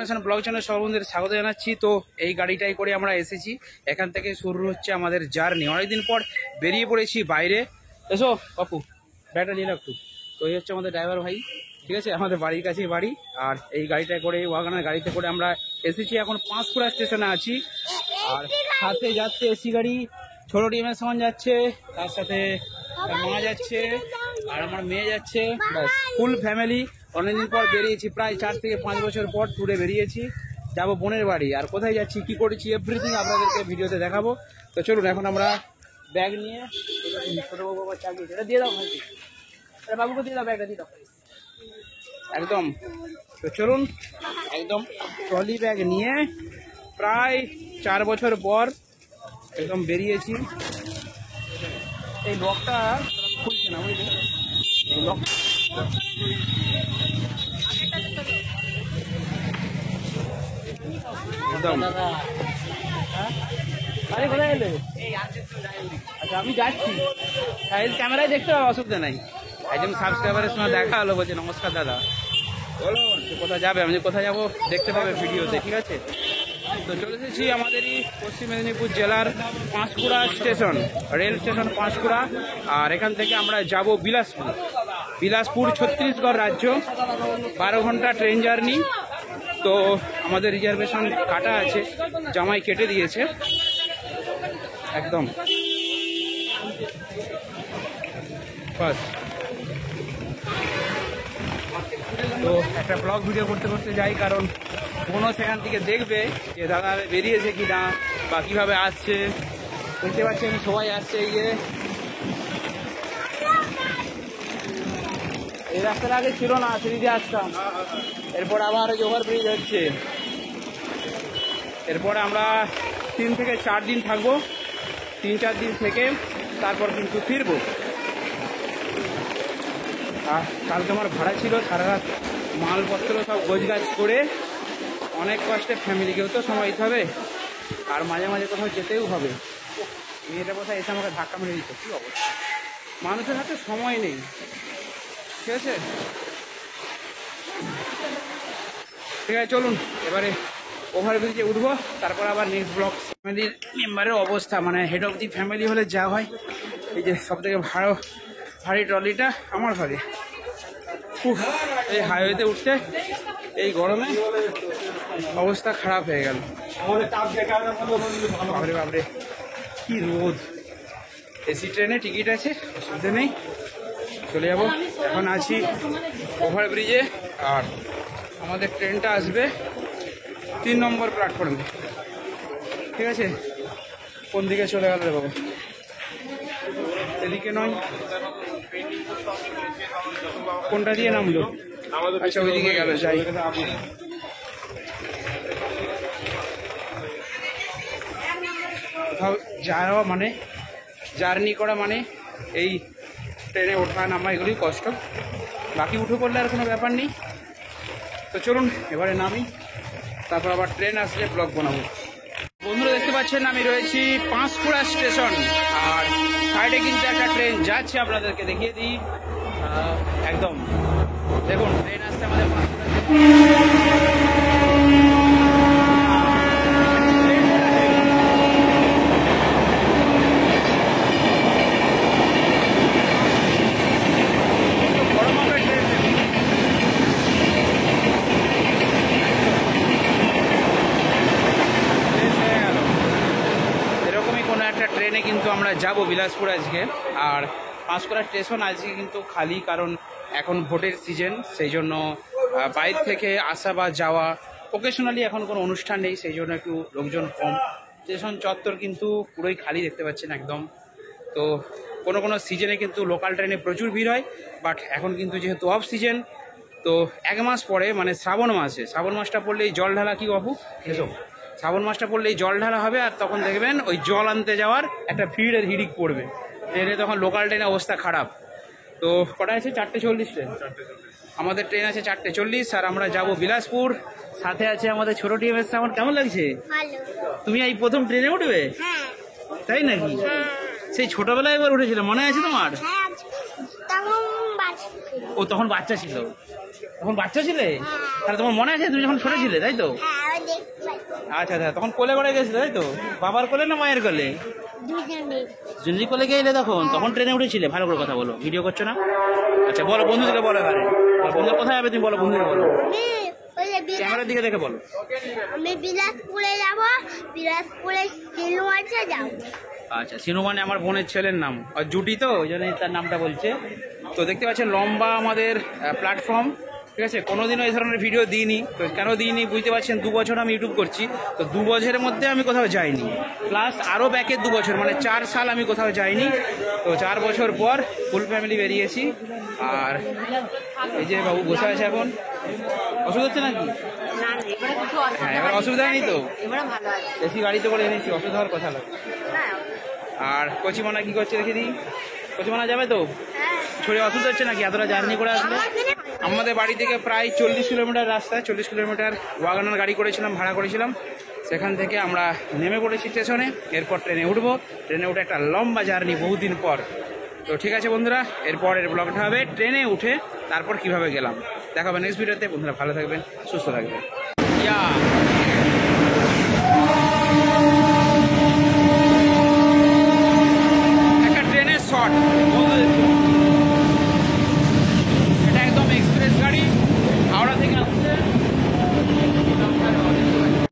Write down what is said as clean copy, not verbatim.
Destination blog channel সব বন্ধুদের স্বাগত জানাচ্ছি। তো এই গাড়িটাই করে আমরা এসেছি, এখান থেকে শুরু হচ্ছে আমাদের জার্নি। অনেকদিন পর বেরিয়ে পড়েছি বাইরে। এসো বাপু, ব্যাগটা নিয়ে রাখু। তো এই হচ্ছে আমাদের ড্রাইভার ভাই, ঠিক আছে, আমাদের বাড়ির কাছেই বাড়ি। আর এই গাড়িটা করে, ওয়াগনার গাড়িতে করে আমরা এসেছি, এখন পাঁশকুড়া স্টেশনে আছি। আর সাথে যাচ্ছে এসি গাড়ি, ছোট টিমের সামান যাচ্ছে, তার সাথে মা যাচ্ছে আর আমার মেয়ে যাচ্ছে, ব্যাস ফুল ফ্যামিলি। অনেকদিন পর বেরিয়েছি, প্রায় 4 থেকে 5 বছর পর ট্যুরে বেরিয়েছি, যাবো বোনের বাড়ি। আর কোথায় যাচ্ছি, কি করেছি, এভরিথিং আপনাদেরকে ভিডিওতে দেখাবো। তো চলুন এখন আমরা ব্যাগ নিয়ে, ছোটবাবু আবার চাকরি, এটা দিয়ে দাও ভাই, বাবুকে দিয়ে দাও, ব্যাগটা দিয়ে দাও একদম। তো চলুন একদম ট্রলি ব্যাগ নিয়ে প্রায় 4 বছর পর একদম বেরিয়েছি। এই লকটা খুলছে না, বুঝলি, লক একদম। আরে কোথায় এলে? আচ্ছা আমি যাচ্ছি, ক্যামেরায় দেখতে হবে, অসুবিধা নাই। একজন সাবস্ক্রাইবারের সঙ্গে দেখা হলো, বলছে নমস্কার দাদা, বলো কোথায় যাবে? আমি কোথায় যাবো দেখতে পাবে ভিডিওতে, ঠিক আছে। তো চলে এসেছি আমাদেরই পশ্চিম মেদিনীপুর জেলার Panskura station, rail station Panskura. আর এখান থেকে আমরা যাব বিলাসপুর। বিলাসপুর ছত্তিশগড় রাজ্য, 12 ঘন্টা ট্রেন জার্নি। তো আমাদের রিজার্ভেশন কাটা আছে, জামাই কেটে দিয়েছে একদম। বাস, তো একটা ব্লগ ভিডিও করতে করতে যাই, কারণ কোনো সেখান থেকে দেখবে যে দাদা বেরিয়েছে কি না বা কীভাবে আসছে। বুঝতে পারছেন সবাই আসছে, এই রাস্তাটা আগে ছিল না, সিঁড়ি দিয়ে আসতাম। এরপর আবার ওভারব্রিজ হচ্ছে। এরপরে আমরা 3 থেকে 4 দিন থাকবো, 3-4 দিন থেকে তারপর কিন্তু ফিরবো। আর কালকে আমার ভাড়া ছিল, সারা রাত মালপত্র সব গোছগাছ করে অনেক কষ্টে, ফ্যামিলিকেও তো সময় দিতে হবে, আর মাঝে মাঝে কোথাও যেতেও হবে। মেয়েটা কোথায় এসে আমাকে ধাক্কা মেরে দিত, কী অবস্থা, মানুষের হাতে সময় নেই, ঠিক আছে। ঠিক আছে চলুন এবারে ওভারব্রিজে উঠবো, তারপর আবার নেক্সট ব্লগ। ফ্যামিলির মেম্বারের অবস্থা, মানে হেড অফ দি ফ্যামিলি হলে যা হয়, এই যে সব থেকে ভারী ট্রলিটা আমার ঘরে। এই হাইওয়েতে উঠতে এই গরমে অবস্থা খারাপ হয়ে গেল। বাবরে বাবরে কি রোদ। এসি ট্রেনে টিকিট আছে, অসুবিধা নেই, চলে যাব। এখন আছি ওভারব্রিজে, আর আমাদের ট্রেনটা আসবে 3 নম্বর প্ল্যাটফর্মে, ঠিক আছে। কোন দিকে চলে গেল রে বাবা, এদিকে নয়, কোনটা দিয়ে নামলো? আচ্ছা ওইদিকে গেল, যাই। কোথাও যাওয়া মানে, জার্নি করা মানে এই ট্রেনে ওঠা নামা এগুলোই কষ্ট, বাকি উঠে পড়লে আর কোনো ব্যাপার নেই। তো চলুন এবারে নামি, তারপর আবার ট্রেন আসলে ব্লগ বানাবো। বন্ধুরা দেখতে পাচ্ছেন আমি রয়েছি পাঁশকুড়া স্টেশন, আর সাইডে কিন্তু একটা ট্রেন যাচ্ছে, আপনাদেরকে দেখিয়ে দিই। একদম দেখুন ট্রেন আসছে আমাদের ট্রেনে কিন্তু আমরা যাব বিলাসপুর আজকে। আর পাঁশকুড়া স্টেশন আজকে কিন্তু খালি, কারণ এখন ভোটের সিজন, সেই জন্য বাইরে থেকে আসা বা যাওয়া, ওকেশনালি এখন কোনো অনুষ্ঠান নেই, সেই জন্য একটু লোকজন কম। স্টেশন চত্বর কিন্তু পুরোই খালি দেখতে পাচ্ছেন একদম। তো কোনো কোনো সিজনে কিন্তু লোকাল ট্রেনে প্রচুর ভিড় হয়, বাট এখন কিন্তু যেহেতু অফ সিজন, তো 1 মাস পরে মানে শ্রাবণ মাসটা পড়লেই জল ঢালা, কি বাবু এসব, শ্রাবণ মাসটা পড়লেই জল ঢালা হবে। আর তখন দেখবেন ওই জল আনতে যাওয়ার একটা ভিড়ের হিড়িক পড়বে ট্রেনে, তখন লোকাল ট্রেনের অবস্থা খারাপ। তো কটা আছে? 4:40 ট্রেন, আমাদের ট্রেন আছে 4:40, আর আমরা যাব বিলাসপুর। সাথে আছে আমাদের ছোট টিম এসছে। আমার কেমন লাগছে? তুমি এই প্রথম ট্রেনে উঠবে? তাই নাকি? সেই ছোটবেলায় এবার উঠেছিল, মনে আছে তোমার? ও তখন বাচ্চা ছিল, তখন বাচ্চা ছিলে? তাহলে তোমার মনে আছে তুমি যখন ছোট ছিলে, তাই তো? আচ্ছা আচ্ছা, তখন কোলে করে গেছিলে তাই তো? বাবার কোলে না মায়ের কোলে? দুজনেরই কোলে গেলে। তখন তখন ট্রেনে উঠেছিলে? ভালো করে কথা বলো, ভিডিও করছো না। আচ্ছা বলো, বন্ধুদেরকে বলো। এবারে বন্ধুরা কোথায় যাবে তুমি বলো, বন্ধুদেরকে বলো, ক্যামেরার দিকে দেখে বলো। আমি বিলাসপুরে যাব, বিলাসপুরে সিনু আছে যাব। আচ্ছা, সিনু মানে আমার বোনের ছেলের নাম, আর জুটি তো ওই জন্য তার নামটা বলছে। তো দেখতে পাচ্ছেন লম্বা আমাদের প্ল্যাটফর্ম, ঠিক আছে। কোনোদিনও এই ধরনের ভিডিও দিইনি, তো কেন দিইনি বুঝতে পারছেন, 2 বছর আমি ইউটিউব করছি, তো 2 বছরের মধ্যে আমি কোথাও যাইনি, প্লাস আরও ব্যাকের 2 বছর মানে 4 সাল আমি কোথাও যাইনি। তো 4 বছর পর ফুল ফ্যামিলি বেরিয়েছি। আর এই যে বাবু বসে আছে, এখন অসুবিধা হচ্ছে নাকি? হ্যাঁ, এবার অসুবিধা নেই তো? এসি গাড়িতে করে এনেছি, অসুবিধা হওয়ার কথা লাগে। আর কচিমানা কি করছে দেখে দিই, কচিমানা যাবে তো? শরীরে অসুবিধা হচ্ছে নাকি এতটা জার্নি করে আসলে? আমাদের বাড়ি থেকে প্রায় 40 কিলোমিটার রাস্তা, 40 কিলোমিটার ওয়াগনার গাড়ি করেছিলাম, ভাড়া করেছিলাম। সেখান থেকে আমরা নেমে পড়েছি স্টেশনে, এরপর ট্রেনে উঠবো। ট্রেনে উঠে একটা লম্বা জার্নি বহুদিন পর। তো ঠিক আছে বন্ধুরা, এরপরের ব্লগটা হবে ট্রেনে উঠে তারপর কিভাবে গেলাম। দেখা হবে নেক্সট ভিডিওতে। বন্ধুরা ভালো থাকবেন, সুস্থ থাকবেন।